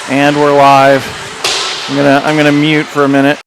And we're live. I'm gonna mute for a minute.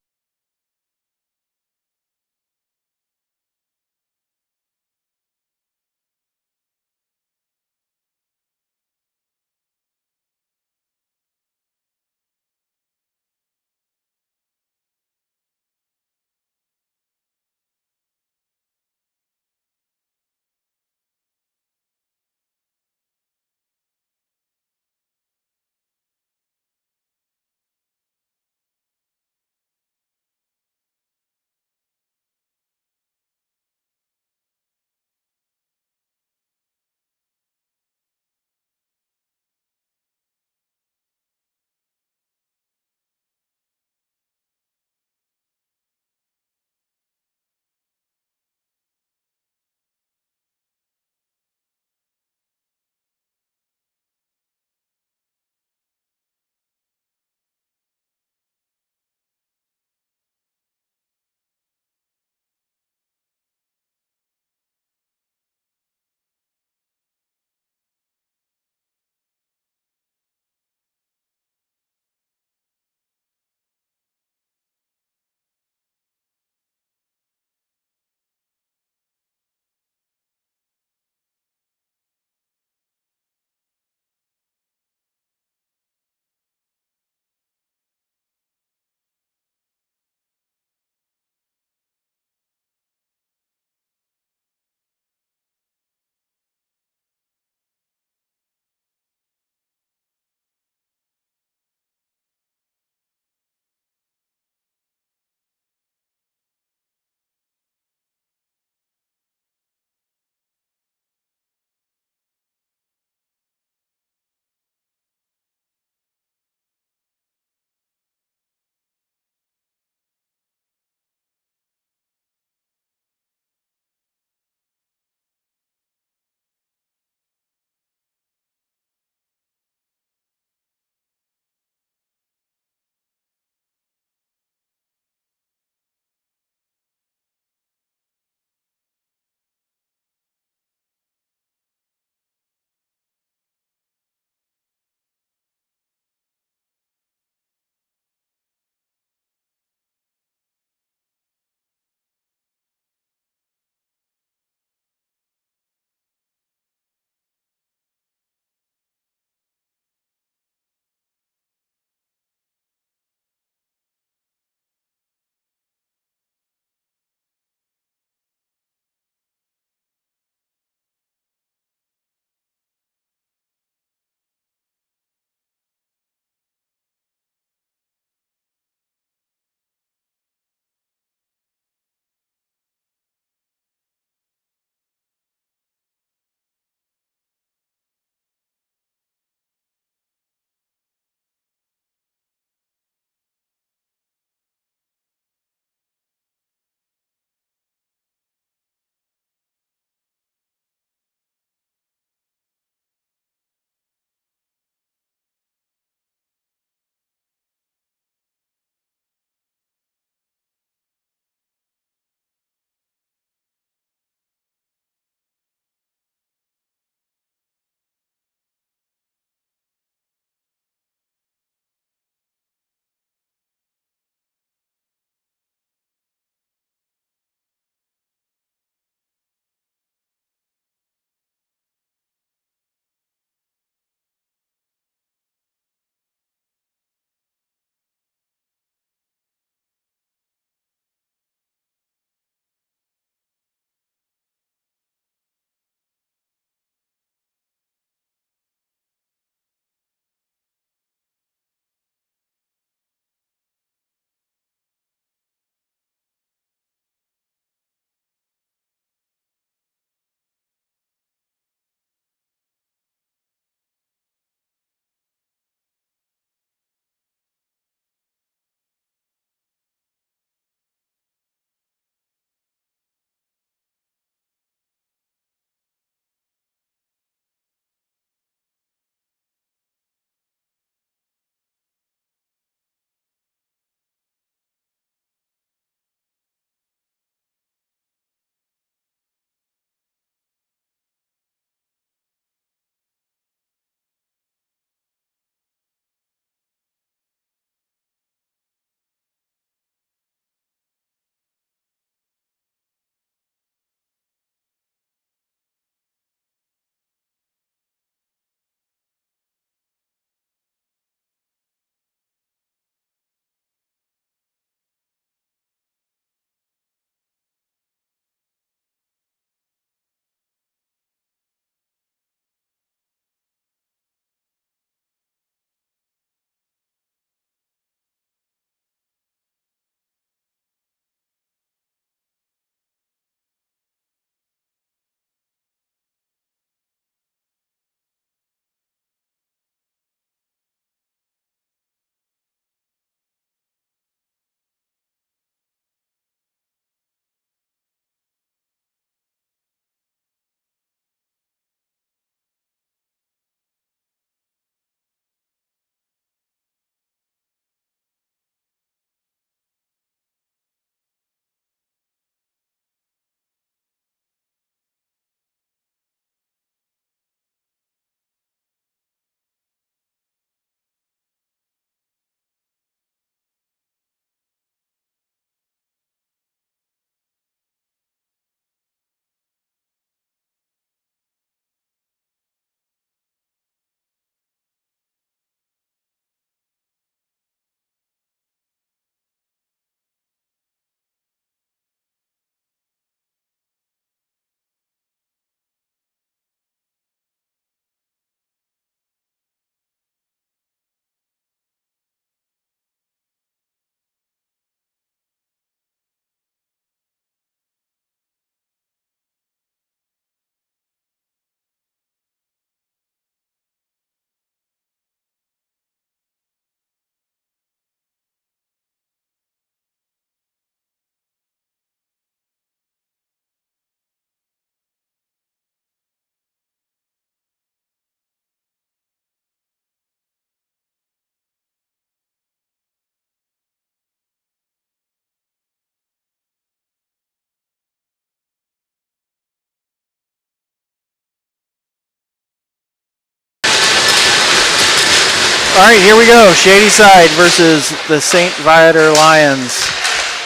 All right, here we go. Shady Side versus the St. Viator Lions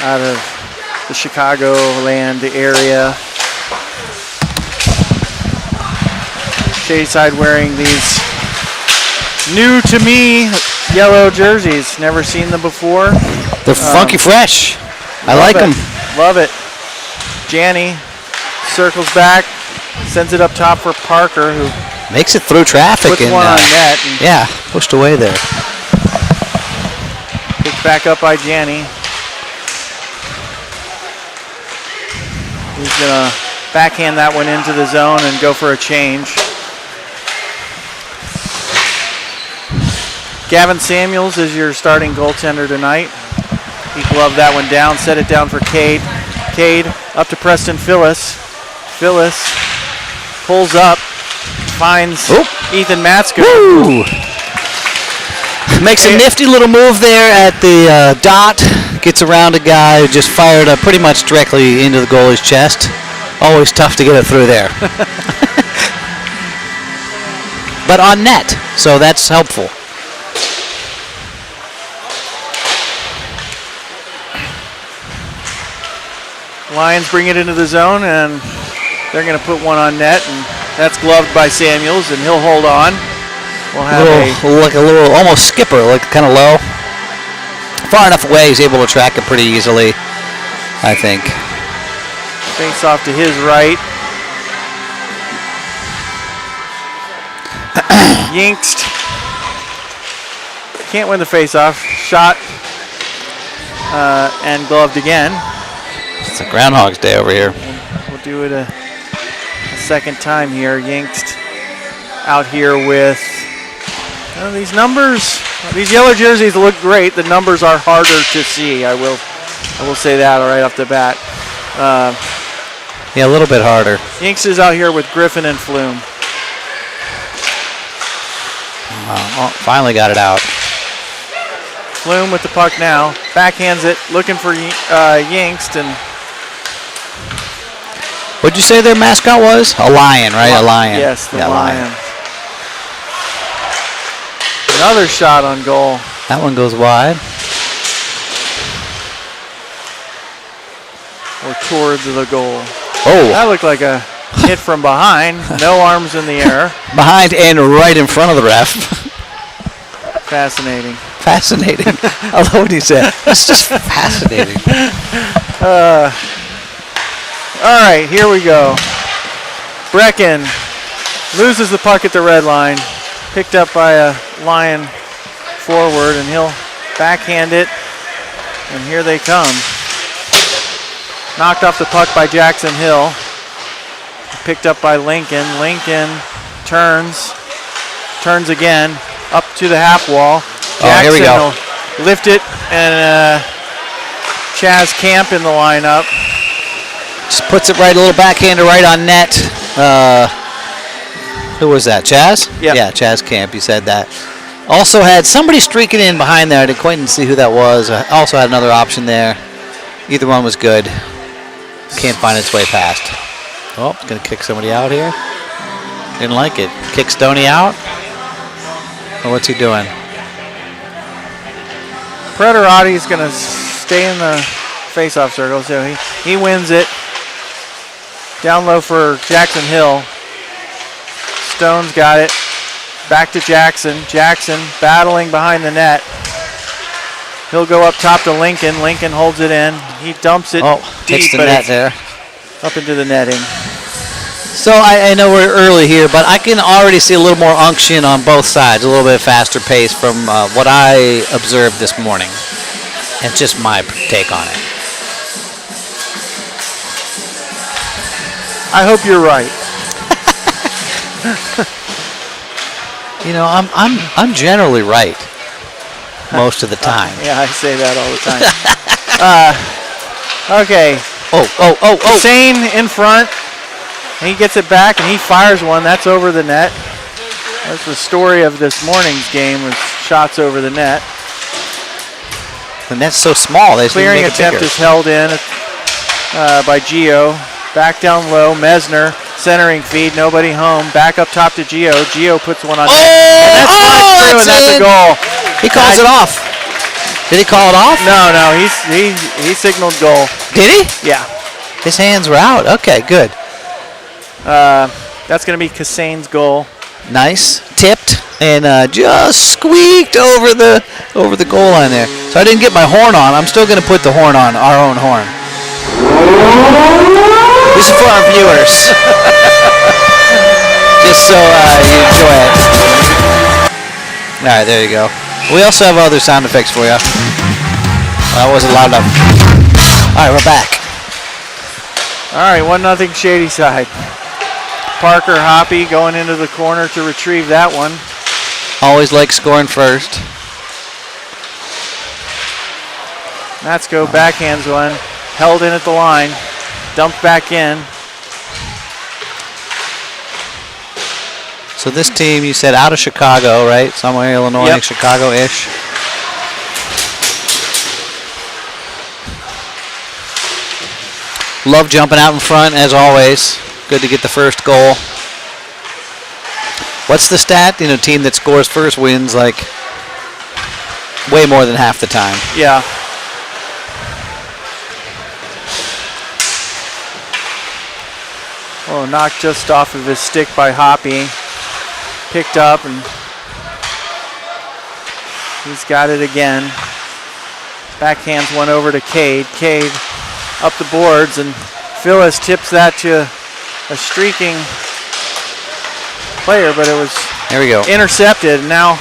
out of the Chicagoland area. Shady Side wearing these new to me yellow jerseys. Never seen them before. They're funky fresh. I like them. Love it. Janny circles back, sends it up top for Parker, who makes it through traffic. Puts one on net. And yeah, pushed away there. Picked back up by Janny. He's going to backhand that one into the zone and go for a change. Gavin Samuels is your starting goaltender tonight. He gloved that one down, set it down for Cade. Cade up to Preston Phyllis. Phyllis pulls up, finds Ethan Matsker. Woo! Makes a nifty little move there at the dot. Gets around a guy who just fired up pretty much directly into the goalie's chest. Always tough to get it through there. But on net, so that's helpful. Lions bring it into the zone, and they're going to put one on net, and that's gloved by Samuels, and he'll hold on. We'll have like a little almost skipper, like kind of low. Far enough away, he's able to track it pretty easily, I think. Face off to his right. Yinkst. Can't win the face-off. Shot and gloved again. It's a Groundhog's Day over here. We'll do it a second time here. Yinkst out here with these numbers. These yellow jerseys look great. The numbers are harder to see. I will say that right off the bat. Yeah, a little bit harder. Yinkst is out here with Griffin and Flume. Finally got it out. Flume with the puck now. Backhands it, looking for Yinkst. And what'd you say their mascot was? A lion, right? A lion. Yes, the lion. Another shot on goal. That one goes wide. Or towards the goal. Oh. That looked like a hit from behind. No arms in the air. Behind and right in front of the ref. Fascinating. Fascinating. I love what he said. It's just fascinating. All right, here we go. Brecken loses the puck at the red line. Picked up by a Lion forward, and he'll backhand it. And here they come. Knocked off the puck by Jackson Hill. Picked up by Lincoln. Lincoln turns again, up to the half wall. Jackson here we go. will lift it, and Chaz Camp in the lineup. Just puts it right, a little backhander right on net. Who was that, Chaz? Yep. Yeah, Chaz Camp, you said that. Also had somebody streaking in behind there. I didn't quite see who that was. Also had another option there. Either one was good. Can't find its way past. Oh, it's going to kick somebody out here. Didn't like it. Kick Stoney out? Or what's he doing? Pretorati's going to stay in the face-off circle, so he wins it. Down low for Jackson Hill. Stone's got it. Back to Jackson. Jackson battling behind the net. He'll go up top to Lincoln. Lincoln holds it in. He dumps it deep, hits the but net there. Up into the netting. So I know we're early here, but I can already see a little more unction on both sides, a little bit faster pace from what I observed this morning. And just my take on it. I hope you're right. You know, I'm generally right most of the time. Yeah, I say that all the time. Okay. Oh. Sane in front. He gets it back and he fires one. That's over the net. That's the story of this morning's game, was shots over the net. The net's so small. They Clearing attempt is held in by Gio. Back down low, Mesner, centering feed, nobody home. Back up top to Gio. Gio puts one on net. And that's through, and that's a goal. He calls it off. Did he call it off? No, he signaled goal. Did he? Yeah. His hands were out. Okay, good. That's going to be Kassane's goal. Nice. Tipped and just squeaked over the goal line there. So I didn't get my horn on. I'm still going to put the horn on, our own horn. This is for our viewers. Just so you enjoy it. All right, there you go. We also have other sound effects for you. That wasn't loud enough. All right, we're back. All right, 1-0 Shady Side. Parker Hoppy going into the corner to retrieve that one. Always like scoring first. Matsko backhands one. Held in at the line. Dumped back in. So this team, you said out of Chicago, right? Somewhere in Illinois, yep. Chicago-ish. Love jumping out in front, as always. Good to get the first goal. What's the stat? You know, team that scores first wins like way more than half the time. Yeah. Oh, knocked just off of his stick by Hoppy. Picked up, and he's got it again. Backhands one over to Cade. Cade up the boards, and Phyllis tips that to a streaking player, but it was there we go. Intercepted. Now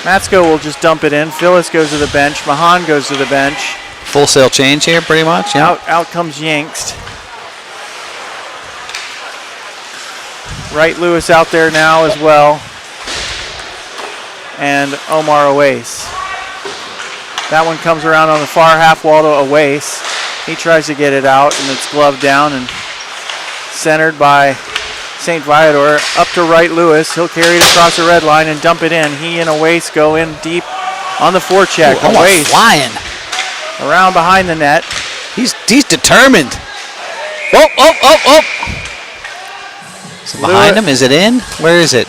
Matsko will just dump it in. Phyllis goes to the bench. Mahan goes to the bench. Full sail change here, pretty much. Yeah. Out comes Yangst. Wright Lewis out there now as well. And Omar Oase. That one comes around on the far half wall to Oase. He tries to get it out, and it's gloved down and centered by St. Viator. Up to Wright Lewis. He'll carry it across the red line and dump it in. He and Oase go in deep on the forecheck. Oase flying around behind the net. He's determined. Oh. So behind him, is it in? Where is it?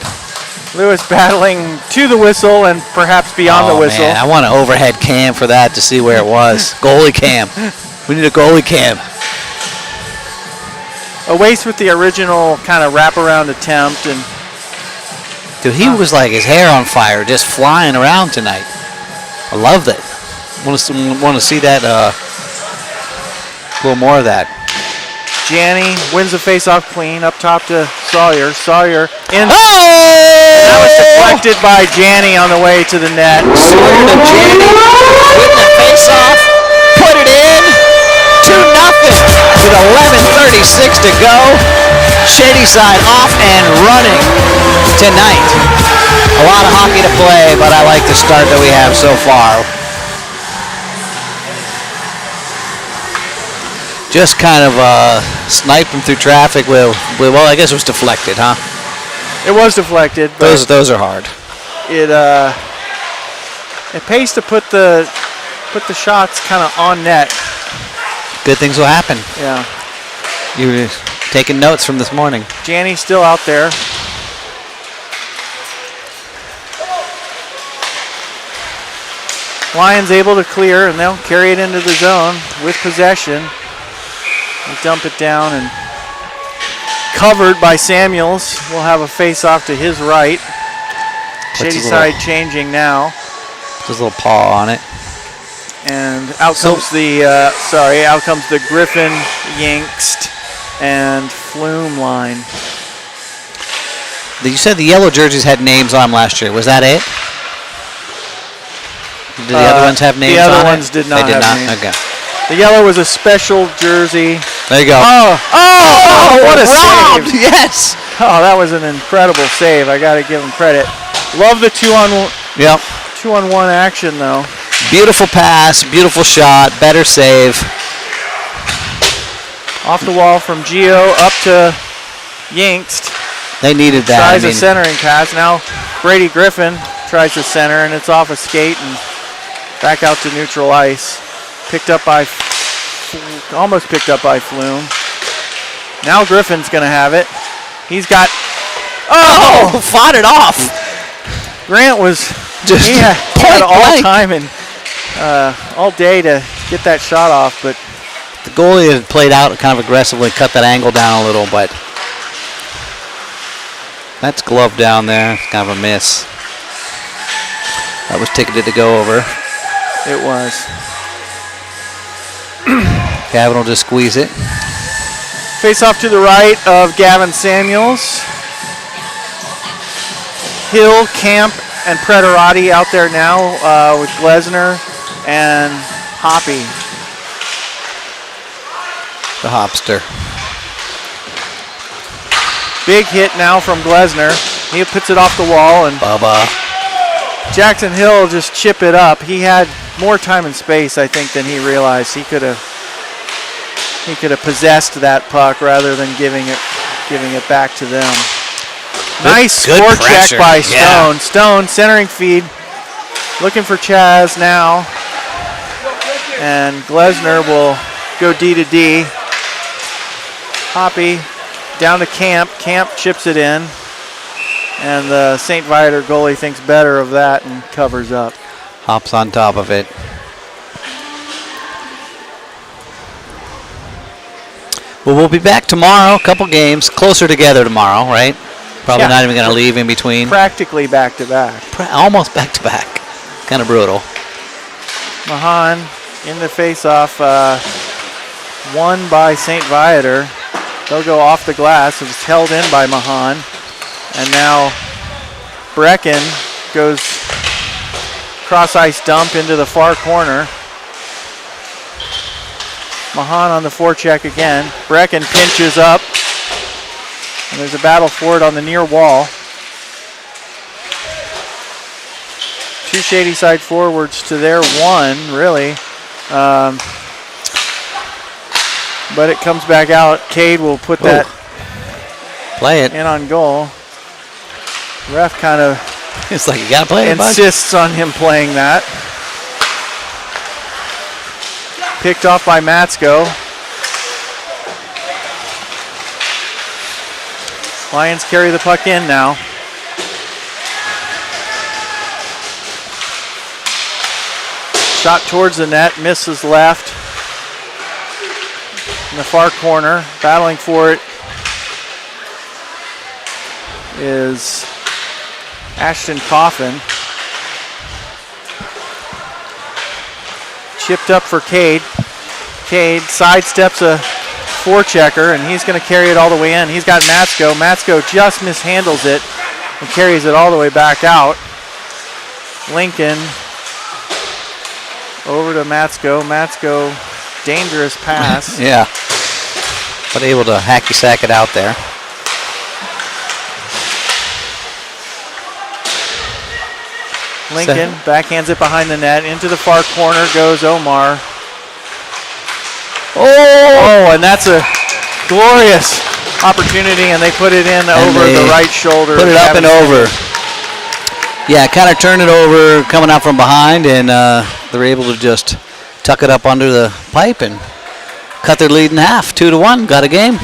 Lewis battling to the whistle and perhaps beyond the whistle. Man, I want an overhead cam for that to see where it was. Goalie cam. We need a goalie cam. Oase with the original kind of wraparound attempt. And dude, he was like his hair on fire, just flying around tonight. I loved it. Want to see that, a little more of that. Janney wins the face-off clean, up top to Sawyer. Sawyer in. Oh! That was deflected by Janney on the way to the net. Sawyer to Janney, win the face-off, put it in, 2-0 with 11:36 to go. Shady Side off and running tonight. A lot of hockey to play, but I like the start that we have so far. Just kind of sniped him through traffic. Well, I guess it was deflected, huh? It was deflected. But those are hard. It pays to put the shots kind of on net. Good things will happen. Yeah. You were taking notes from this morning. Janney's still out there. Lions able to clear, and they'll carry it into the zone with possession. They dump it down, and covered by Samuels. We'll have a face-off to his right. Shady Side changing now. Just a little paw on it. And out comes the Griffin, Yangst, and Flume line. You said the yellow jerseys had names on them last year. Was that it? Did the other ones have names on it? The other ones did not have names. Okay. The yellow was a special jersey. There you go. Oh, what a save. Yes. Oh, that was an incredible save. I got to give him credit. Love the 2-on-1 action, though. Beautiful pass, beautiful shot, better save. Off the wall from Gio up to Yangst. They needed that. Tries a centering pass. Now Brady Griffin tries to center, and it's off a skate and back out to neutral ice. Almost picked up by Flume. Now Griffin's going to have it. He's got... Oh, fought it off. Grant was Just he had point all blank. time and all day to get that shot off, but The goalie had played out kind of aggressively, cut that angle down a little, but that's glove down there. It's kind of a miss. That was ticketed to go over. it was. Gavin will just squeeze it. Face off to the right of Gavin Samuels. Hill, Camp, and Pretorati out there now with Glesner and Hoppy. The Hopster. Big hit now from Glesner. He puts it off the wall, and Bubba. Jackson Hill just chip it up. He had more time and space, I think, than he realized. He could have possessed that puck rather than giving it back to them. Nice good score pressure. check by Stone. Yeah. Stone centering feed, looking for Chaz now, and Glesner will go D to D. Hoppy down to Camp. Camp chips it in, and the St. Viator goalie thinks better of that and covers up. Hops on top of it. Well, we'll be back tomorrow. A couple games closer together tomorrow, right? Probably Yeah. not even going to leave in between. Practically back to back. Almost back to back. Kind of brutal. Mahan in the face-off, won by St. Viator. They'll go off the glass. It was held in by Mahan. And now Brecken goes cross-ice dump into the far corner. Mahan on the forecheck again. Brecken pinches up. And there's a battle for it on the near wall. Two Shady Side forwards to their one, really. But it comes back out. Cade will put that Play it. in on goal. Ref kind of It's like you got to play it, bud. insists on him playing that. Picked off by Matsko. Lions carry the puck in now. Shot towards the net, misses left. In the far corner, battling for it is Ashton Coffin. Chipped up for Cade. Cade sidesteps a forechecker, and he's going to carry it all the way in. He's got Matsko. Matsko just mishandles it and carries it all the way back out. Lincoln over to Matsko. Matsko, dangerous pass. Yeah. But able to hacky sack it out there. Lincoln backhands it behind the net. Into the far corner goes Omar. Oh, and that's a glorious opportunity, and they put it in over the right shoulder. Put it up and over. Yeah, kind of turn it over, coming out from behind, and they're able to just tuck it up under the pipe and cut their lead in half. 2-1, got a game.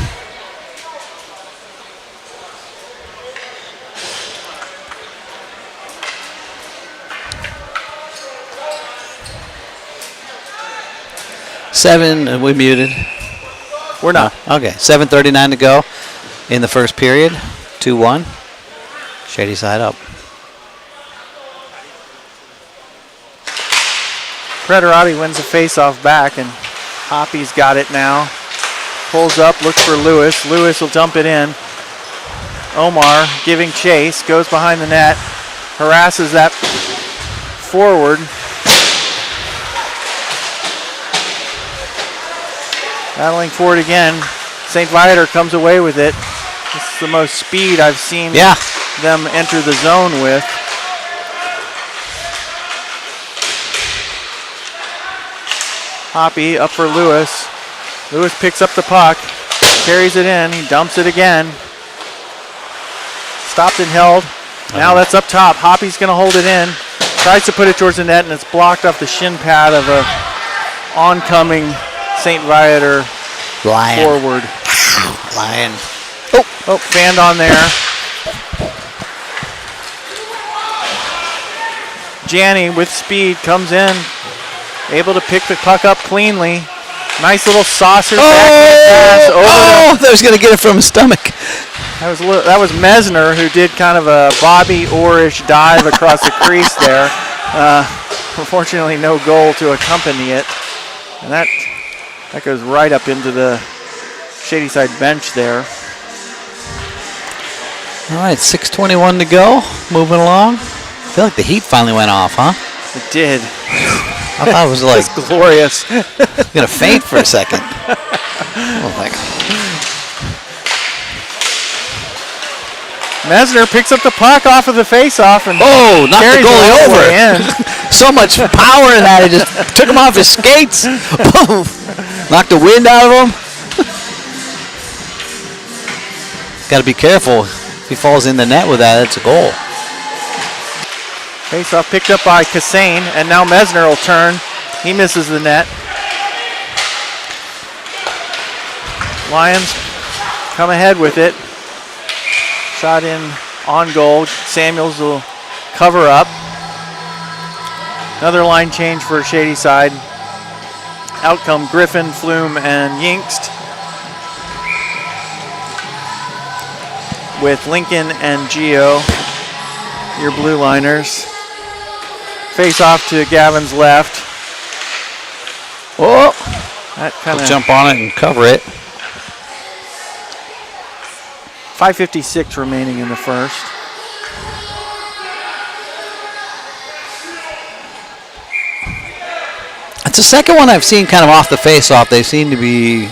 We muted. We're not. Okay, 7:39 to go in the first period. 2-1. Shady Side up. Pretorati wins the faceoff back, and Hoppy's got it now. Pulls up, looks for Lewis. Lewis will dump it in. Omar giving chase, goes behind the net, harasses that forward. Battling for it again. St. Viator comes away with it. This is the most speed I've seen them enter the zone with. Hoppy up for Lewis. Lewis picks up the puck, carries it in, he dumps it again. Stopped and held. Now that's up top. Hoppy's going to hold it in. Tries to put it towards the net, and it's blocked off the shin pad of a oncoming St. Viator forward. Lion. Oh, fanned on there. Janney with speed comes in, able to pick the puck up cleanly. Nice little saucer backhand pass over. That was going to get it from his stomach. That was Mesner who did kind of a Bobby Orr-ish dive across the crease there. Unfortunately, no goal to accompany it. And that goes right up into the Shadyside bench there. All right, 6:21 to go. Moving along. I feel like the heat finally went off, huh? It did. I thought it was like it's glorious. Gonna faint for a second. Oh my God. Mesner picks up the puck off of the face-off and knocked the goalie over. In. So much power in that, it just took him off his skates. Knocked the wind out of him. Got to be careful. If he falls in the net with that, it's a goal. Face-off picked up by Kassane, and now Mesner will turn. He misses the net. Lions come ahead with it. Shot in on goal. Samuels will cover up. Another line change for Shadyside. Out come Griffin, Flume, and Yinkst. With Lincoln and Gio, your blue liners. Face off to Gavin's left. Oh, that kind of jump on it and cover it. 5:56 remaining in the first. It's the second one I've seen kind of off the face-off. They seem to be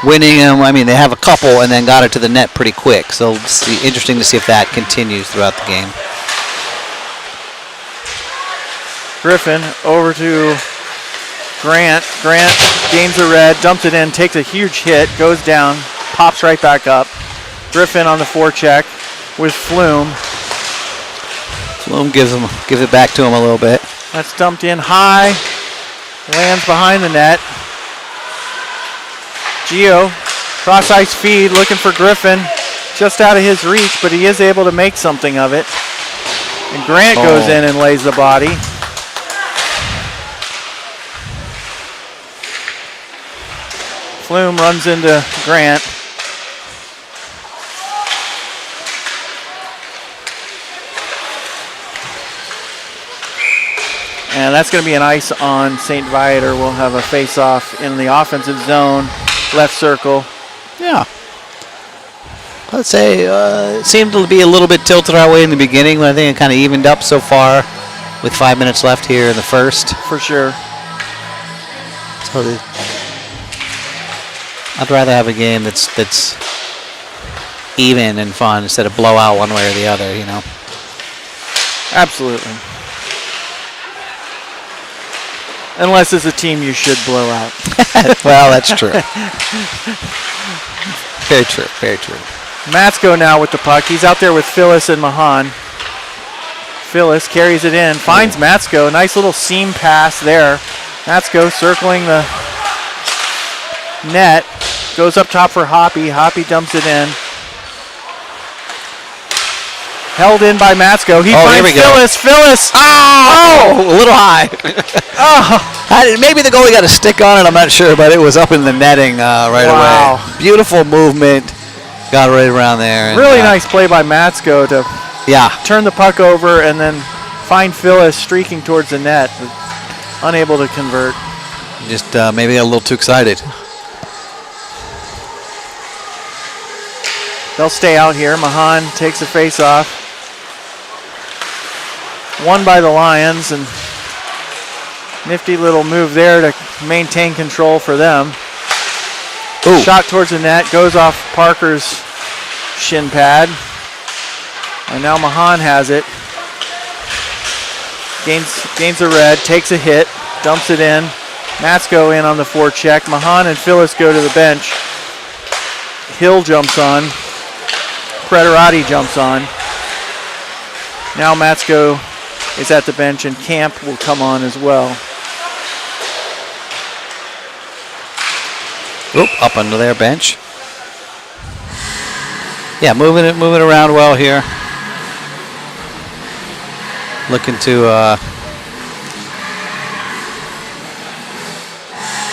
winning them. I mean, they have a couple and then got it to the net pretty quick. So it's interesting to see if that continues throughout the game. Griffin over to Grant. Grant gains the red, dumps it in, takes a huge hit, goes down, pops right back up. Griffin on the forecheck with Flume. Flume gives it back to him a little bit. That's dumped in high, lands behind the net. Gio, cross ice feed, looking for Griffin, just out of his reach, but he is able to make something of it. And Grant goes in and lays the body. Flume runs into Grant. And that's going to be an ice on St. Viator. We'll have a face-off in the offensive zone, left circle. Yeah. Let's say it seemed to be a little bit tilted our way in the beginning, but I think it kind of evened up so far with 5 minutes left here in the first. For sure. So I'd rather have a game that's even and fun instead of blow out one way or the other, you know. Absolutely. Unless it's a team you should blow out. Well, that's true. Very true, very true. Matsko now with the puck. He's out there with Phyllis and Mahan. Phyllis carries it in, finds Matsko. Nice little seam pass there. Matsko circling the net. Goes up top for Hoppy. Hoppy dumps it in. Held in by Matsko. He finds Phyllis. Phyllis. Oh, a little high. Maybe the goalie got a stick on it. I'm not sure, but it was up in the netting right away. Beautiful movement. Got right around there. And, really nice play by Matsko to turn the puck over and then find Phyllis streaking towards the net. Unable to convert. Just maybe a little too excited. They'll stay out here. Mahan takes a face-off. Won by the Lions, and nifty little move there to maintain control for them. Ooh. Shot towards the net, goes off Parker's shin pad. And now Mahan has it. Gains the red, takes a hit, dumps it in. Matsko in on the forecheck. Mahan and Phyllis go to the bench. Hill jumps on. Pretorati jumps on. Now Matsko is at the bench, and Camp will come on as well. Up under their bench. Yeah, moving it around well here. looking to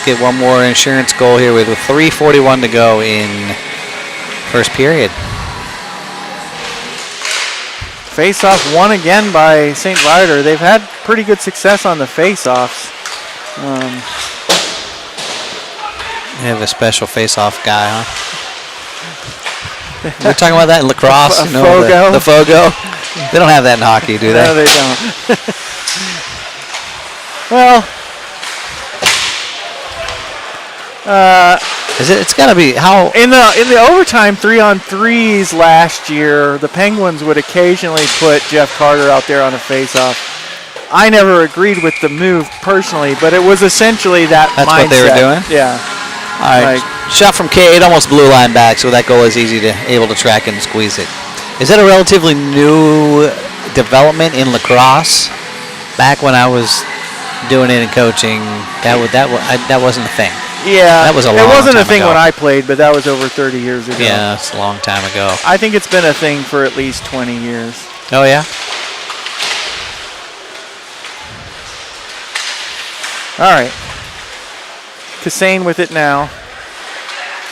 get one more insurance goal here with 3:41 to go in first period. Face-off won again by St. Viator. They've had pretty good success on the face-offs. They have a special face-off guy, huh? We're talking about that in lacrosse. Fogo. The Fogo. They don't have that in hockey, do they? No, they don't. Well, It's got to be how in the overtime 3-on-3s last year, the Penguins would occasionally put Jeff Carter out there on a face-off. I never agreed with the move personally, but it was essentially that that's mindset. what they were doing. Yeah. All right, shot from Cade, almost blue line back, so that goal is able to track and squeeze it. Is that a relatively new development in lacrosse? Back when I was doing it and coaching, that wasn't a thing. Yeah, that was a long It wasn't time a thing ago. when I played, but that was over 30 years ago. Yeah, it's a long time ago. I think it's been a thing for at least 20 years. Oh, yeah? All right. Kassane with it now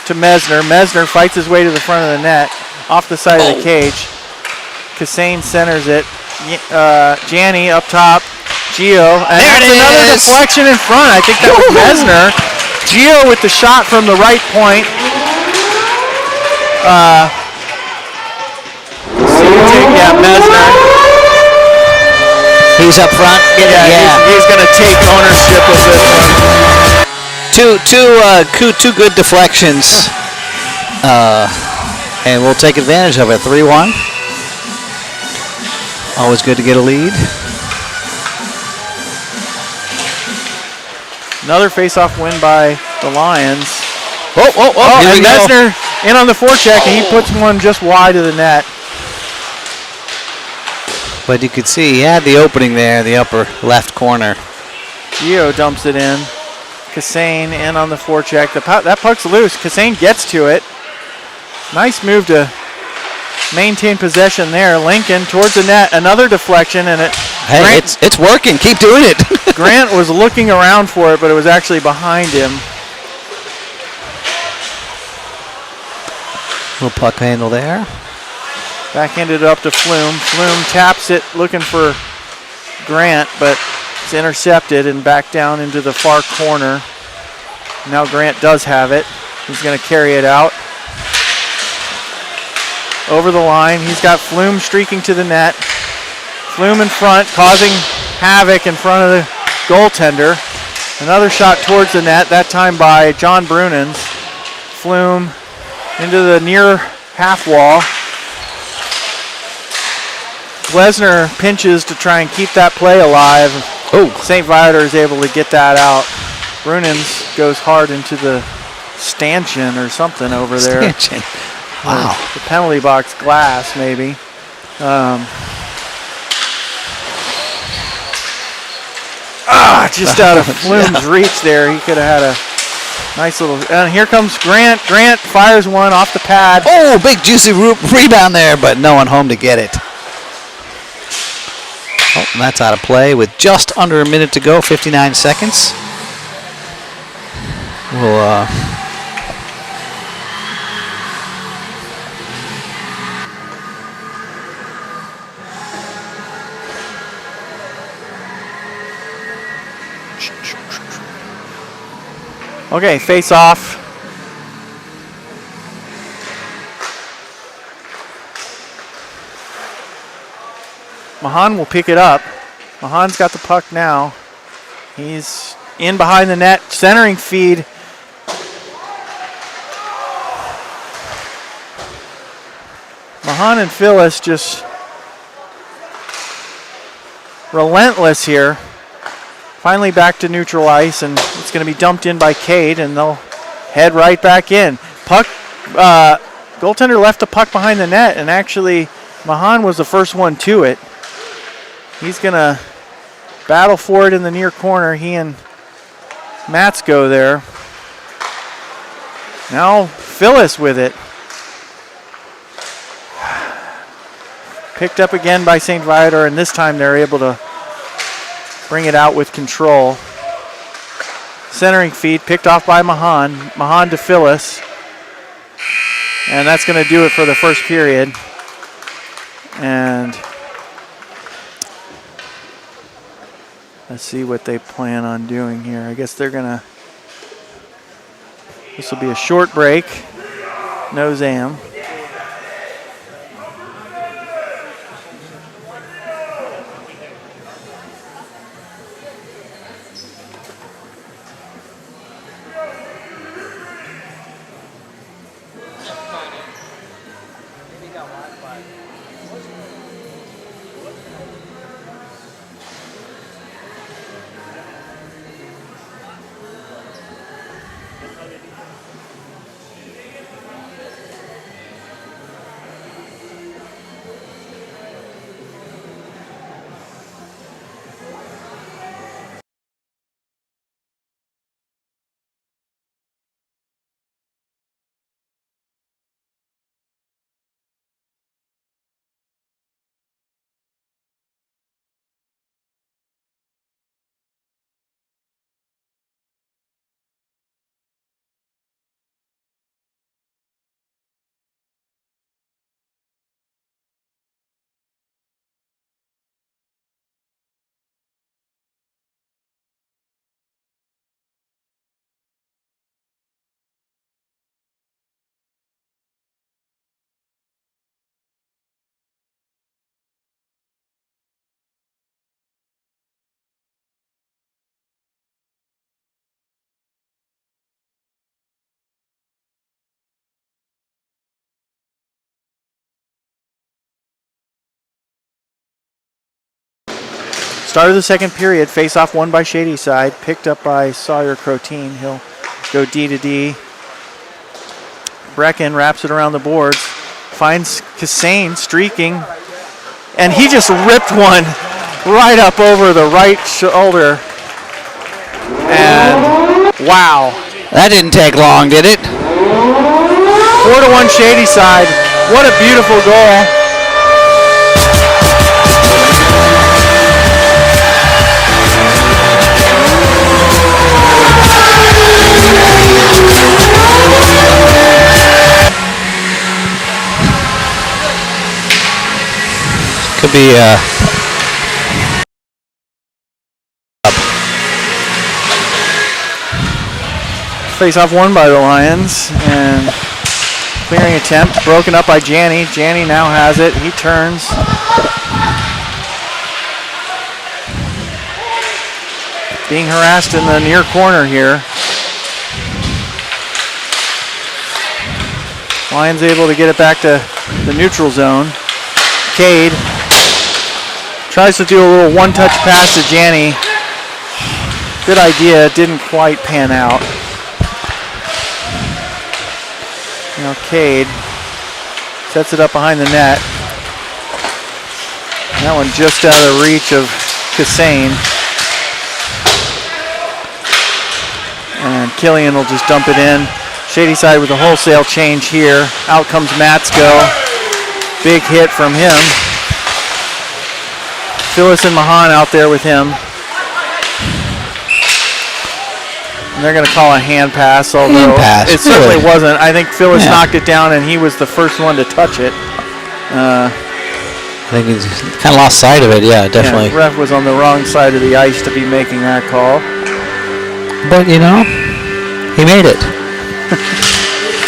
to Mesner. Mesner fights his way to the front of the net, off the side of the cage. Kassane centers it. Janney up top. Gio. And there that's another deflection in front. I think that was Mesner. Gio with the shot from the right point. Mesner. He's up front. He's going to take ownership of this one. Two good deflections, and we'll take advantage of it. 3-1. Always good to get a lead. Another face-off win by the Lions. And Mesner in on the forecheck, and he puts one just wide of the net. But you could see he had the opening there, the upper left corner. Gio dumps it in. Kassane in on the forecheck. That puck's loose. Kassane gets to it. Nice move to maintain possession there. Lincoln towards the net. Another deflection, and it's working. Keep doing it. Grant was looking around for it, but it was actually behind him. Little puck handle there. Backhanded it up to Flume. Flume taps it, looking for Grant, but it's intercepted and back down into the far corner. Now Grant does have it. He's going to carry it out. Over the line. He's got Flume streaking to the net. Flume in front, causing havoc in front of the goaltender. Another shot towards the net, that time by John Brunens. Flume into the near half wall. Glesner pinches to try and keep that play alive. St. Viator is able to get that out. Brunens goes hard into the stanchion or something over there. Stanchion. Wow. The penalty box glass, maybe. Just out of Flume's reach there. He could have had a nice little... And here comes Grant. Grant fires one off the pad. Oh, big juicy rebound there, but no one home to get it. Oh, and that's out of play with just under a minute to go, 59 seconds. We'll... Okay, face off. Mahan will pick it up. Mahan's got the puck now. He's in behind the net, centering feed. Mahan and Phyllis just relentless here. Finally back to neutral ice, and it's going to be dumped in by Cade, and they'll head right back in. Puck, goaltender left the puck behind the net, and actually Mahan was the first one to it. He's going to battle for it in the near corner. He and Matz go there. Now Phyllis with it. Picked up again by St. Viator, and this time they're able to bring it out with control. Centering feed picked off by Mahan. Mahan to Phyllis. And that's going to do it for the first period. And let's see what they plan on doing here. I guess they're going to, this will be a short break. No Zam. Start of the second period, face-off won by Shady Side, picked up by Sawyer Crotein. He'll go D to D. Brecken wraps it around the boards, finds Kassane streaking, and he just ripped one right up over the right shoulder. And wow. That didn't take long, did it? 4-1 Shady Side. What a beautiful goal. Could be face-off won by the Lions, and clearing attempt broken up by Janney. Janney now has it. He turns. Being harassed in the near corner here. Lions able to get it back to the neutral zone. Cade tries to do a little one-touch pass to Janney. Good idea, didn't quite pan out. Now Cade sets it up behind the net. That one just out of reach of Kassane. And Killian will just dump it in. Shady Side with a wholesale change here. Out comes Matsko. Big hit from him. Phyllis and Mahan out there with him. And they're going to call a hand pass, although it certainly wasn't. I think Phyllis knocked it down, and he was the first one to touch it. I think he's kind of lost sight of it, yeah, definitely. Yeah, ref was on the wrong side of the ice to be making that call. But, you know, he made it.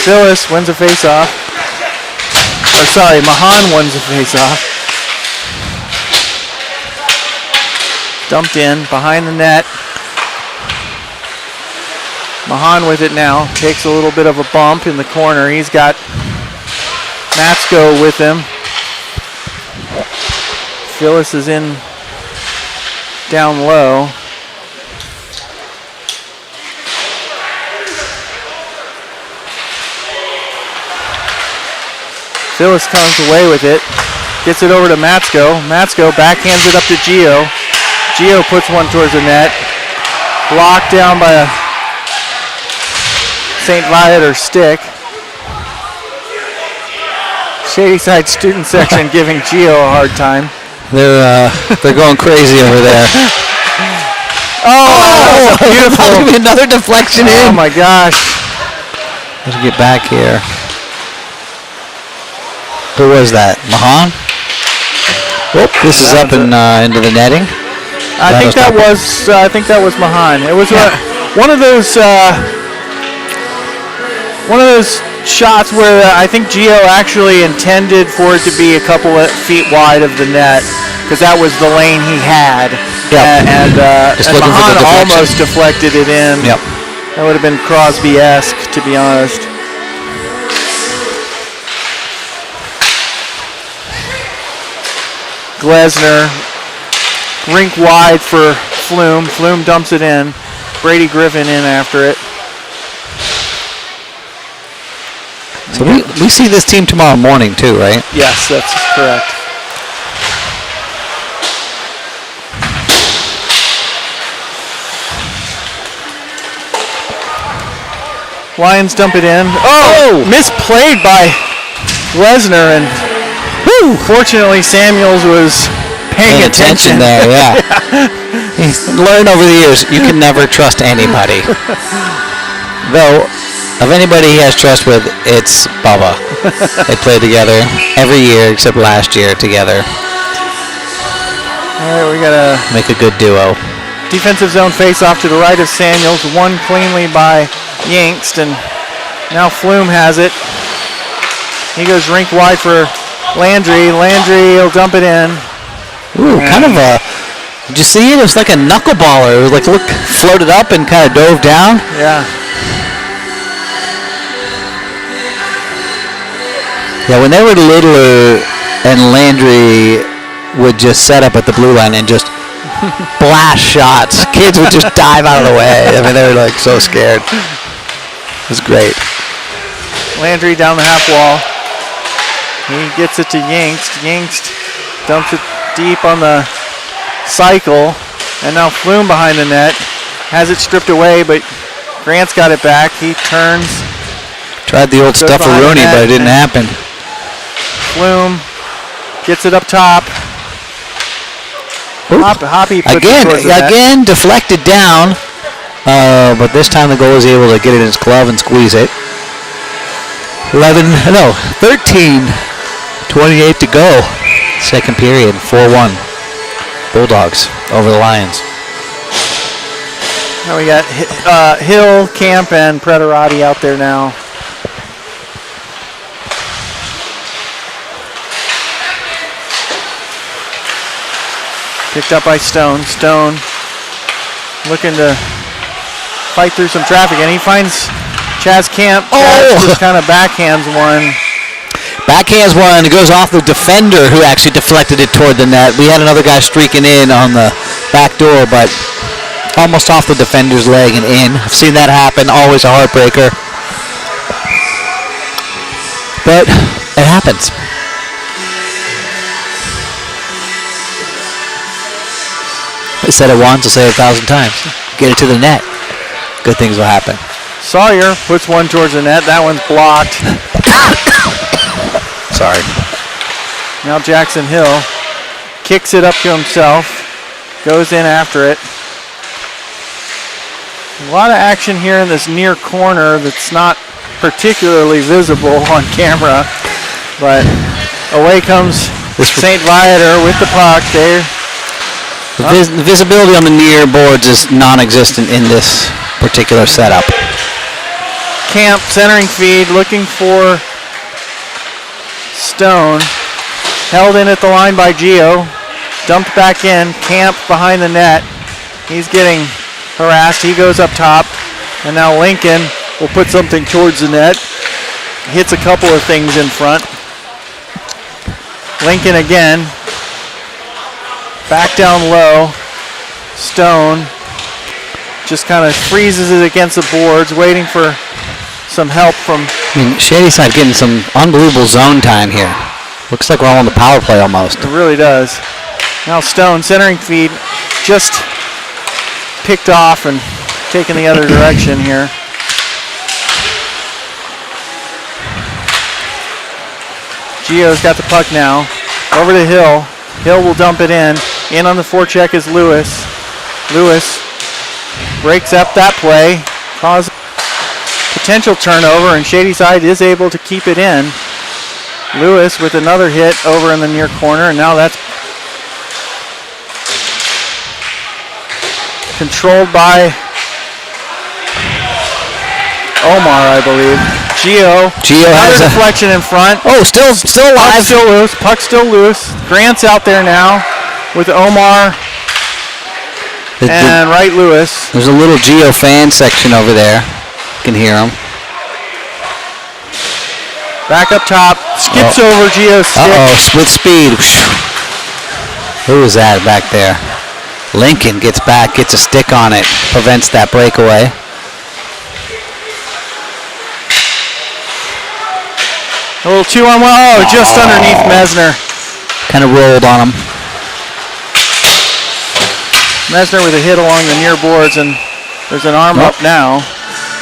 Phyllis wins a face-off. Or sorry, Mahan wins a face-off. Dumped in behind the net. Mahan with it now. Takes a little bit of a bump in the corner. He's got Matsko with him. Phyllis is in down low. Phyllis comes away with it. Gets it over to Matsko. Matsko backhands it up to Gio. Gio puts one towards the net. Blocked down by a St. Viator stick. Shady Side student section giving Gio a hard time. They're going crazy over there. Oh, beautiful. Another deflection in. Oh my gosh. Let's get back here. Who was that? Mahan? Whoop, this is up and into the netting. I think that was Mahan. It was one of those shots where I think Gio actually intended for it to be a couple of feet wide of the net because that was the lane he had. Yep. And Mahan almost deflected it in. Yep. That would have been Crosby-esque, to be honest. Glesner, rink wide for Flume. Flume dumps it in. Brady Griffin in after it. So we see this team tomorrow morning too, right? Yes, that's correct. Lions dump it in. Oh! Misplayed by Glesner, and fortunately Samuels was paying attention there. Yeah. He's learned over the years you can never trust anybody. Though, of anybody he has trust with, it's Bubba. They play together every year except last year together. All right, we gotta make a good duo. Defensive zone face-off to the right of Samuels, won cleanly by Yankst, and now Flume has it. He goes rink wide for Landry. Landry will dump it in. Ooh, kind of a. Did you see it? It was like a knuckleballer. It was like floated up and kind of dove down. Yeah. Yeah, when they were littler and Landry would just set up at the blue line and just blast shots, kids would just dive out of the way. I mean, they were like so scared. It was great. Landry down the half wall. He gets it to Yankst. Yankst dumps it deep on the cycle. And now Flume behind the net. Has it stripped away, but Grant's got it back. He turns. Tried the old Stufferoni, but it didn't happen. Flume gets it up top. Hoppy puts it towards the net. Again, deflected down. But this time the goalie is able to get it in his glove and squeeze it. 13:28 to go. Second period, 4-1. Bulldogs over the Lions. Now we got Hill, Camp, and Pretorati out there now. Picked up by Stone. Stone looking to fight through some traffic, and he finds Chaz Camp. Chaz just kind of backhands one. Backhands one. It goes off the defender who actually deflected it toward the net. We had another guy streaking in on the back door, but almost off the defender's leg and in. I've seen that happen. Always a heartbreaker. But it happens. I said it once, I'll say it 1,000 times. Get it to the net. Good things will happen. Sawyer puts one towards the net. That one's blocked. Sorry. Now Jackson Hill kicks it up to himself. Goes in after it. A lot of action here in this near corner that's not particularly visible on camera. But away comes St. Viator with the puck there. The visibility on the near boards is non-existent in this particular setup. Camp centering feed, looking for Stone. Held in at the line by Gio. Dumped back in. Camp behind the net. He's getting harassed. He goes up top. And now Lincoln will put something towards the net. Hits a couple of things in front. Lincoln again. Back down low. Stone just kind of freezes it against the boards, waiting for some help from... Shady Side getting some unbelievable zone time here. Looks like we're all on the power play almost. It really does. Now Stone, centering feed, just picked off and taken the other direction here. Gio's got the puck now. Over to Hill. Hill will dump it in. In on the forecheck is Lewis. Lewis breaks up that play. Causes potential turnover, and Shadyside is able to keep it in. Lewis with another hit over in the near corner, and now that's controlled by Omar, I believe. Gio has a deflection in front. Oh, still alive. Puck still loose. Puck still loose. Grant's out there now with Omar and Wright Lewis. There's a little Gio fan section over there. You can hear them. Back up top. Skips over Gio's stick. With speed. Who was that back there? Lincoln gets back, gets a stick on it, prevents that breakaway. A little 2-on-1. Oh, just underneath Mesner. Kind of rolled on him. Mesner with a hit along the near boards, and there's an arm up now.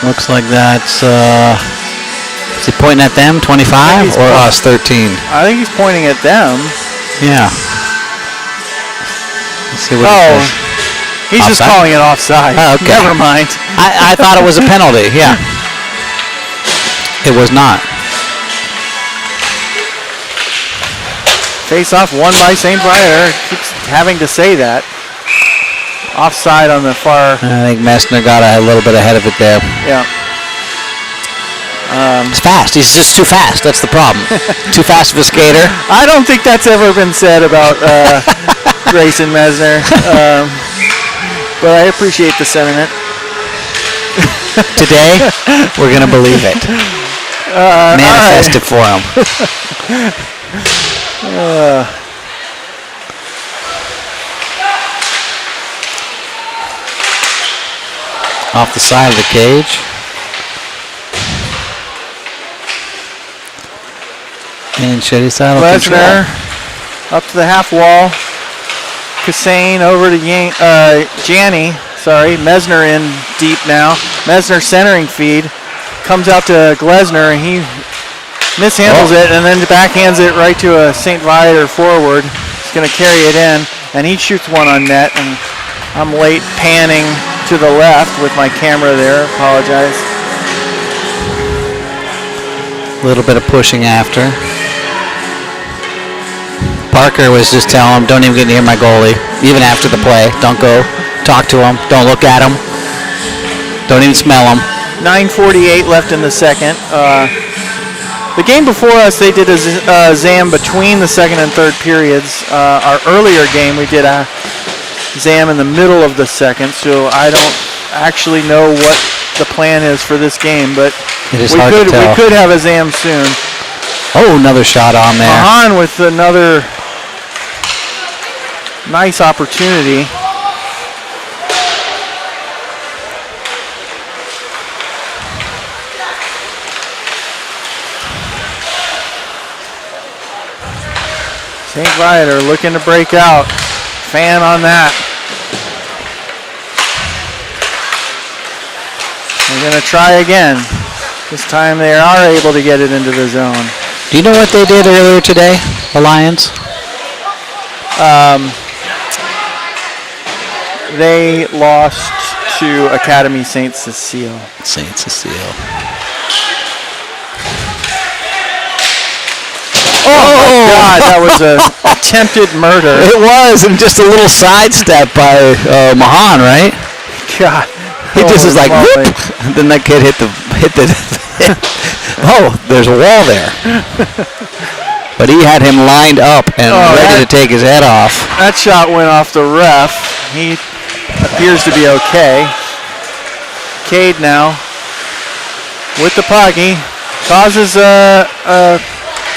Looks like that's, is he pointing at them, 25, or us, 13? I think he's pointing at them. Yeah. Let's see what it says. He's offside? Just calling it offside. Oh, okay. Never mind. I thought it was a penalty, yeah. It was not. Face-off won by St. Viator. Keeps having to say that. Offside on the far. I think Messner got a little bit ahead of it there. Yeah. It's fast. He's just too fast. That's the problem. Too fast of a skater. I don't think that's ever been said about Grayson Mesner. But I appreciate the sentiment. Today, we're going to believe it. Manifest it for him. Off the side of the cage. And Shadyside will Lesnar up to the half wall. Kassane over to Janney. Sorry, Mesner in deep now. Mesner centering feed. Comes out to Glesner, and he mishandles it and then backhands it right to a St. Viator forward. He's going to carry it in, and he shoots one on net, and I'm late panning to the left with my camera there. Apologize. A little bit of pushing after. Parker was just telling him, don't even get near my goalie, even after the play. Don't go talk to him. Don't look at him. Don't even smell him. 9:48 left in the second. The game before us, they did a ZAM between the second and third periods. Our earlier game, we did a ZAM in the middle of the second, so I don't actually know what the plan is for this game, but we could have a ZAM soon. Oh, another shot on there. Mahan with another nice opportunity. St. Viator looking to break out. Fan on that. They're going to try again. This time they are able to get it into the zone. Do you know what they did earlier today, the Lions? They lost to Academy St. Cecile. St. Cecile. Oh, God, that was a attempted murder. It was, and just a little sidestep by Mahan, right? God. He just was like, whoop, and then that kid hit the oh, there's a wall there. But he had him lined up and ready to take his head off. That shot went off the ref. He appears to be okay. Cade now with the puck. He causes a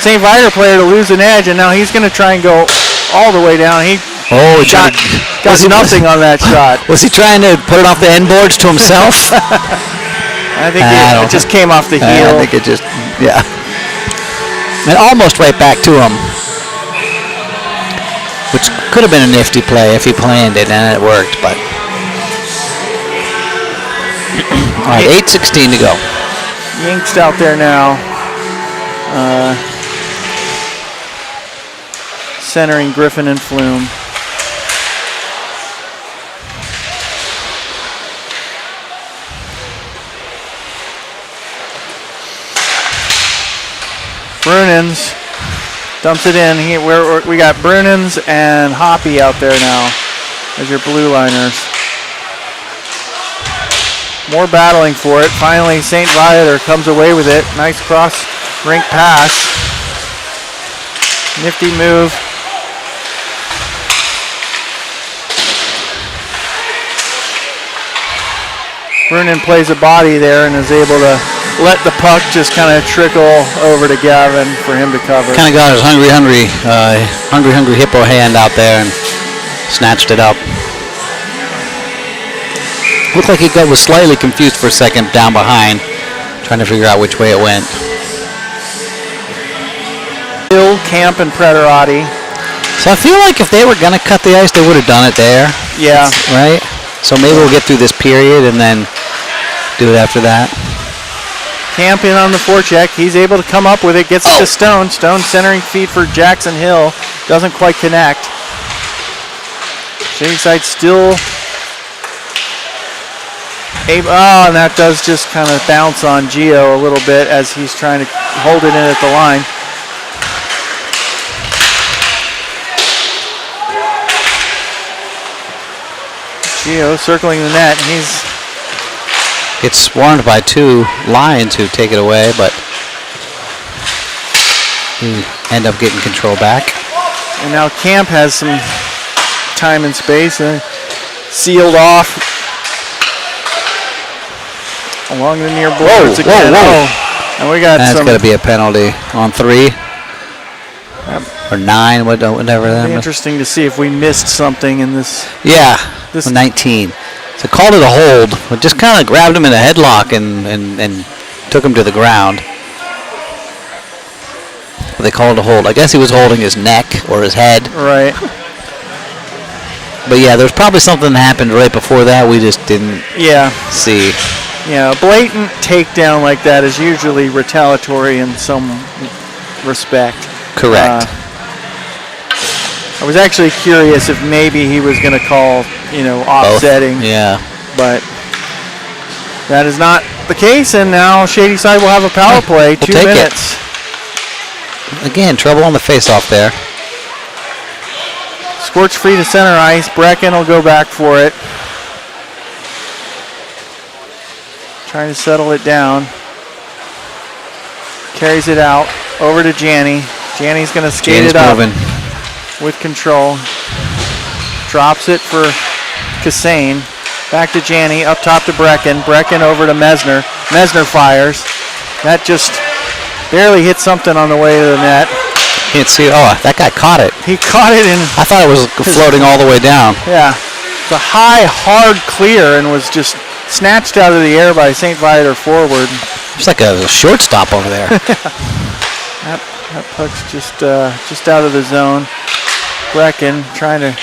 St. Viator player to lose an edge, and now he's going to try and go all the way down. He got nothing on that shot. Was he trying to put it off the end boards to himself? I think it just came off the heel. I think it just, yeah. And almost right back to him, which could have been a nifty play if he planned it and it worked, but. All right, 8:16 to go. Yink's out there now. centering Griffin and Flume. Brunens dumps it in. We got Brunens and Hoppy out there now as your blue liners. More battling for it. Finally, St. Viator comes away with it. Nice cross rink pass. Nifty move. Brunin plays a body there and is able to let the puck just kind of trickle over to Gavin for him to cover. Kind of got his hungry hippo hand out there and snatched it up. Looked like he was slightly confused for a second down behind, trying to figure out which way it went. Hill, Camp, and Pretorati. So I feel like if they were going to cut the ice, they would have done it there. Yeah. Right? So maybe we'll get through this period and then do it after that. Camp in on the forecheck. He's able to come up with it. Gets it to Stone. Stone centering feed for Jackson Hill. Doesn't quite connect. Shadyside still able. Oh, and that does just kind of bounce on Gio a little bit as he's trying to hold it in at the line. Gio circling the net. He's gets swarmed by two Lions who take it away, but we end up getting control back. And now Camp has some time and space sealed off along the near boards again. Whoa. And we got that's some. That's got to be a penalty on 3 or 9, whatever. It'll be interesting to see if we missed something in this. Yeah, this 19. So called it a hold, but just kind of grabbed him in a headlock and took him to the ground. They called it a hold. I guess he was holding his neck or his head. Right. But yeah, there's probably something that happened right before that we just didn't see. Yeah, a blatant takedown like that is usually retaliatory in some respect. Correct. I was actually curious if maybe he was going to call, offsetting. Both. Yeah. But that is not the case, and now Shadyside will have a power play. We'll 2 take minutes. It. Again, trouble on the face-off there. Squirts free to center ice. Brecken will go back for it. Trying to settle it down. Carries it out. Over to Janney. Janney's going to skate it up with control. Drops it for Cassane. Back to Janney. Up top to Brecken. Brecken over to Mesner. Mesner fires. That just barely hit something on the way to the net. Can't see it. Oh, that guy caught it. He caught it in. I thought it was floating all the way down. Yeah. It's a high, hard clear and was just snatched out of the air by St. Viator forward. It's like a shortstop over there. That puck's just out of the zone. Brecken trying to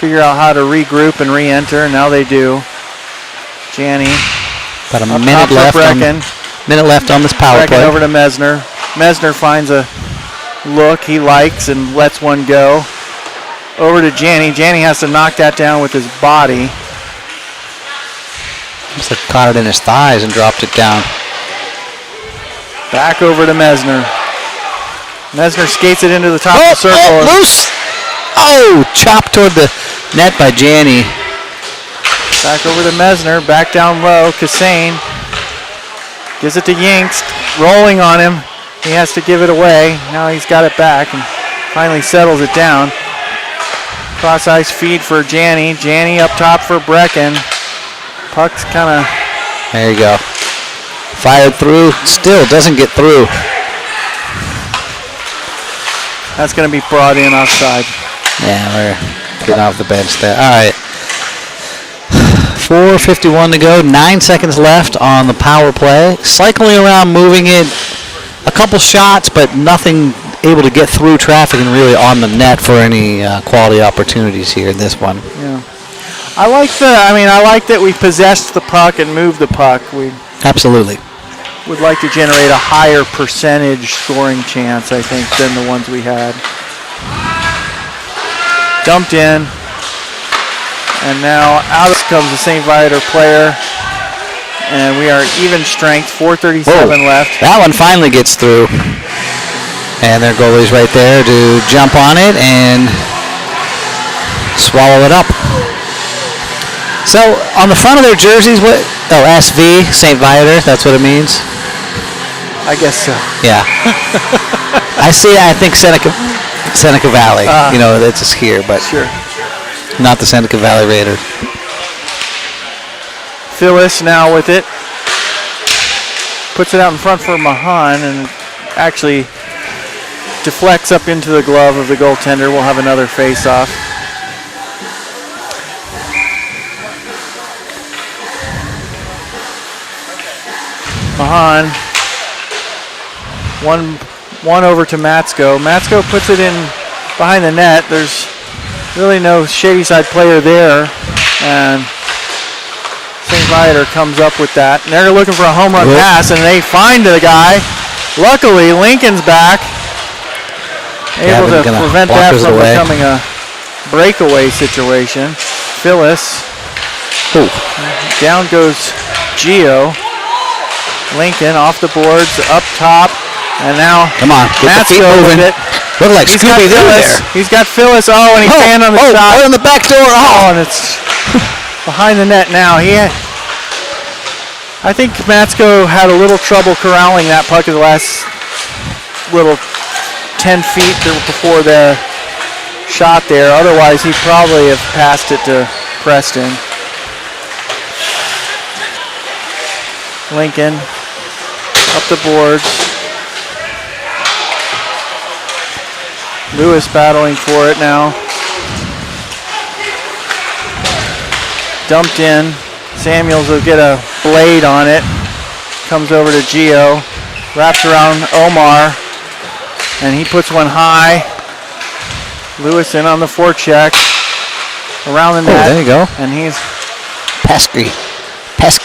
figure out how to regroup and re-enter. Now they do. Janney. About a minute left on this power play. Brecken over to Mesner. Mesner finds a look he likes and lets one go. Over to Janney. Janney has to knock that down with his body. Looks like caught it in his thighs and dropped it down. Back over to Mesner. Mesner skates it into the top of the circle. Loose! Oh, chopped toward the net by Janney. Back over to Mesner. Back down low. Cassane gives it to Yinks. Rolling on him. He has to give it away. Now he's got it back and finally settles it down. Cross ice feed for Janney. Janney up top for Brecken. Puck's kind of. There you go. Fired through. Still doesn't get through. That's going to be brought in offside. Yeah, we're getting off the bench there. All right. 4:51 to go. 9 seconds left on the power play. Cycling around, moving it. A couple shots, but nothing able to get through traffic and really on the net for any quality opportunities here in this one. Yeah. I like that we possessed the puck and moved the puck. Absolutely. would like to generate a higher percentage scoring chance, I think, than the ones we had. Dumped in. And now out comes the St. Viator player. And we are even strength, 4:37 left. That one finally gets through. And their goalie's right there to jump on it and swallow it up. So on the front of their jerseys, what? Oh, SV, St. Viator, that's what it means? I guess so. Yeah. I think Seneca Valley. You know, that's just here, but sure. Not the Seneca Valley Raider. Phyllis now with it. Puts it out in front for Mahan and actually deflects up into the glove of the goaltender. We'll have another face-off. Mahan. One over to Matsko. Matsko puts it in behind the net. There's really no Shady Side player there. And St. Viator comes up with that. And they're looking for a home run pass, and they find the guy. Luckily, Lincoln's back. Able to prevent that from becoming a breakaway situation. Phyllis. Ooh. Down goes Gio. Lincoln off the boards, up top. And now come on, get the feet moving. Look like Scooby-Doo there. He's got Phyllis. Oh, and he's standing on the shot. Oh, on the back door. Oh, and it's behind the net now. I think Matsko had a little trouble corralling that puck in the last little 10 feet before the shot there. Otherwise, he'd probably have passed it to Preston. Lincoln up the boards. Lewis battling for it now. Dumped in. Samuels will get a blade on it. Comes over to Gio. Wraps around Omar. And he puts one high. Lewis in on the forecheck. Around the net. Oh, there you go. And he's pesky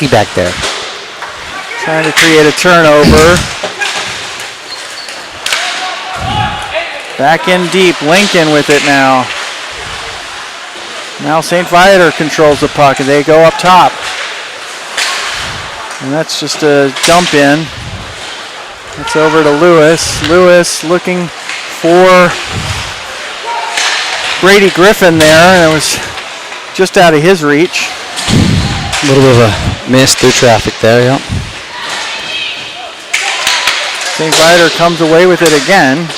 back there. Trying to create a turnover. Back in deep, Lincoln with it now. Now St. Viator controls the puck and they go up top. And that's just a dump in. It's over to Lewis. Lewis looking for Brady Griffin there, and it was just out of his reach. A little bit of a miss through traffic there, yeah. St. Viator comes away with it again.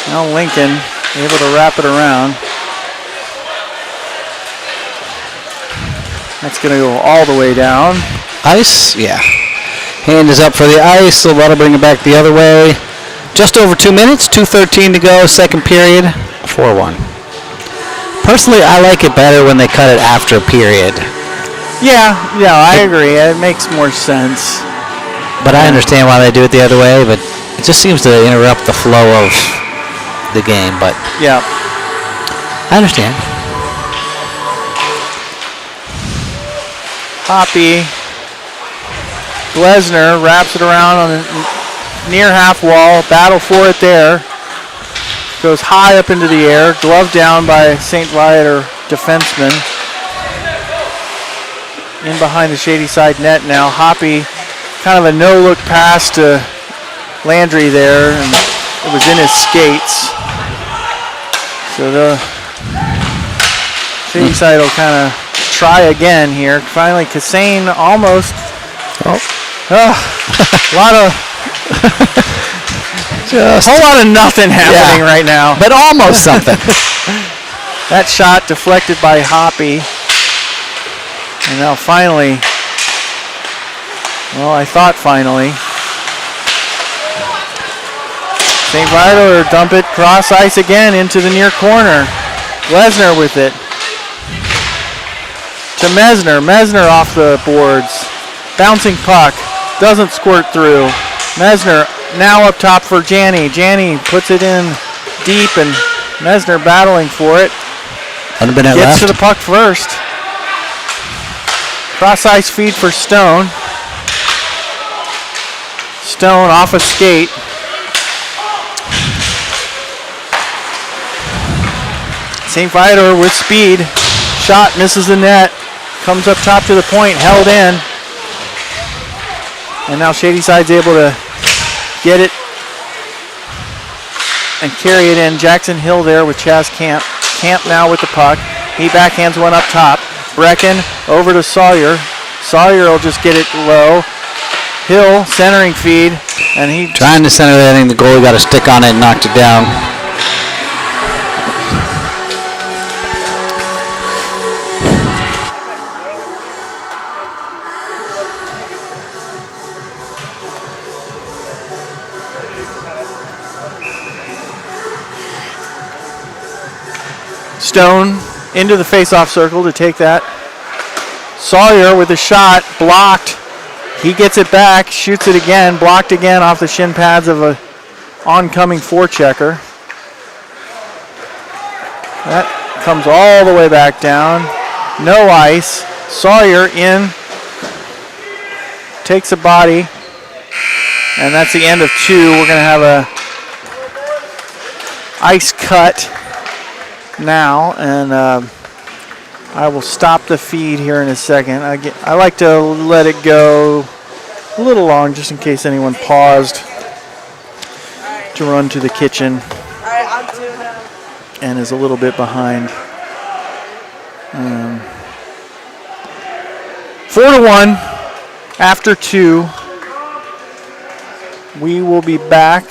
Now Lincoln able to wrap it around. That's going to go all the way down. Ice, yeah. Hand is up for the ice, so that'll bring it back the other way. Just over 2 minutes, 2:13 to go, second period, 4-1. Personally, I like it better when they cut it after a period. Yeah, I agree. It makes more sense. But I understand why they do it the other way, but it just seems to interrupt the flow of the game, but yeah, I understand. Hoppy. Glesner wraps it around on the near half wall. Battle for it there. Goes high up into the air. Glove down by St. Viator defenseman. In behind the Shady Side net now. Hoppy, kind of a no-look pass to Landry there, and it was in his skates. So the Shady Side will kind of try again here. Finally, Cassane almost. A lot of, just a whole lot of nothing happening right now. But almost something. That shot deflected by Hoppy. And now finally, well, I thought finally. St. Viator dump it cross ice again into the near corner. Glesner with it. To Mesner. Mesner off the boards. Bouncing puck. Doesn't squirt through. Mesner now up top for Janney. Janney puts it in deep, and Mesner battling for it. Gets to the puck first. Cross ice feed for Stone. Stone off a skate. St. Viator with speed. Shot misses the net. Comes up top to the point, held in. And now Shadyside's able to get it and carry it in. Jackson Hill there with Chaz Camp. Camp now with the puck. He backhands one up top. Brecken over to Sawyer. Sawyer will just get it low. Hill centering feed, and he trying to center that thing. The goalie got a stick on it and knocked it down. Stone into the face-off circle to take that. Sawyer with a shot, blocked. He gets it back, shoots it again, blocked again off the shin pads of a oncoming forechecker. That comes all the way back down. No ice. Sawyer in, takes a body, and that's the end of 2. We're going to have a ice cut now, and I will stop the feed here in a second. I like to let it go a little long just in case anyone paused to run to the kitchen and is a little bit behind. 4-1 after 2. We will be back